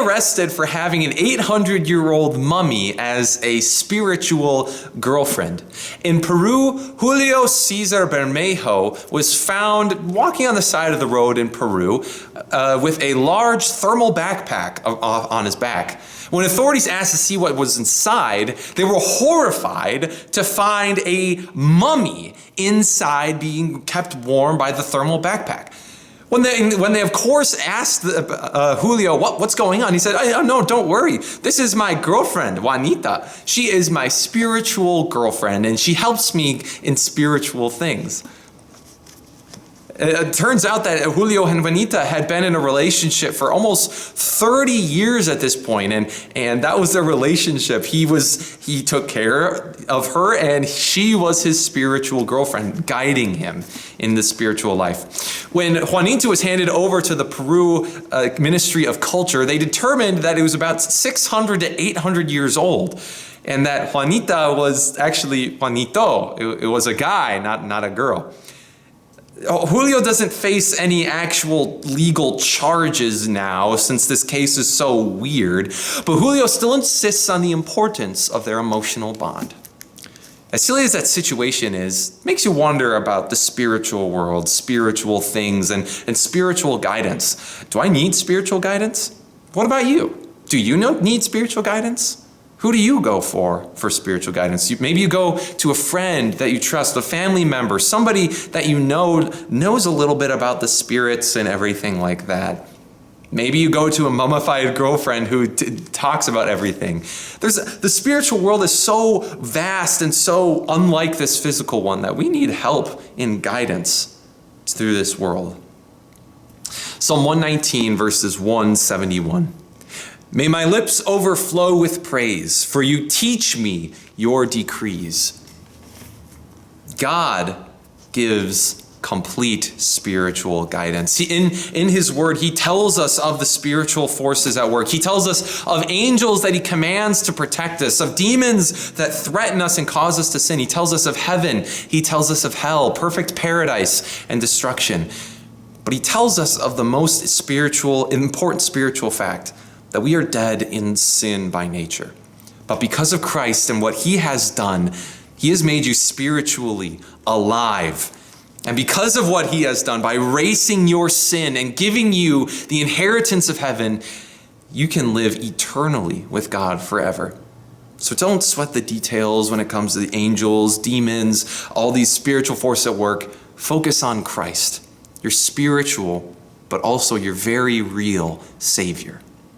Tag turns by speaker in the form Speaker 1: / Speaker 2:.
Speaker 1: arrested for having an 800-year-old mummy as a spiritual girlfriend. In Peru, Julio Cesar Bermejo was found walking on the side of the road in Peru with a large thermal backpack on his back. When authorities asked to see what was inside, they were horrified to find a mummy inside being kept warm by the thermal backpack. When they of course asked Julio what's going on, he said, no, don't worry. This is my girlfriend, Juanita. She is my spiritual girlfriend, and she helps me in spiritual things. It turns out that Julio and Juanita had been in a relationship for almost 30 years at this point, and that was their relationship. He took care of her, and she was his spiritual girlfriend, guiding him in the spiritual life. When Juanita was handed over to the Peru Ministry of Culture, they determined that it was about 600 to 800 years old, and that Juanita was actually Juanito. It was a guy, not a girl. Julio doesn't face any actual legal charges now, since this case is so weird, but Julio still insists on the importance of their emotional bond. As silly as that situation is, it makes you wonder about the spiritual world, spiritual things, and spiritual guidance. Do I need spiritual guidance? What about you? Do you need spiritual guidance? Who do you go for spiritual guidance? Maybe you go to a friend that you trust, a family member, somebody that you know knows a little bit about the spirits and everything like that. Maybe you go to a mummified girlfriend who talks about everything. The spiritual world is so vast and so unlike this physical one that we need help in guidance through this world. Psalm 119, verses 171. May my lips overflow with praise, for you teach me your decrees. God gives complete spiritual guidance. In his word, he tells us of the spiritual forces at work. He tells us of angels that he commands to protect us, of demons that threaten us and cause us to sin. He tells us of heaven. He tells us of hell, perfect paradise, and destruction. But he tells us of the most important spiritual fact, that we are dead in sin by nature. But because of Christ and what he has done, he has made you spiritually alive. And because of what he has done, by erasing your sin and giving you the inheritance of heaven, you can live eternally with God forever. So don't sweat the details when it comes to the angels, demons, all these spiritual forces at work. Focus on Christ, your spiritual, but also your very real Savior.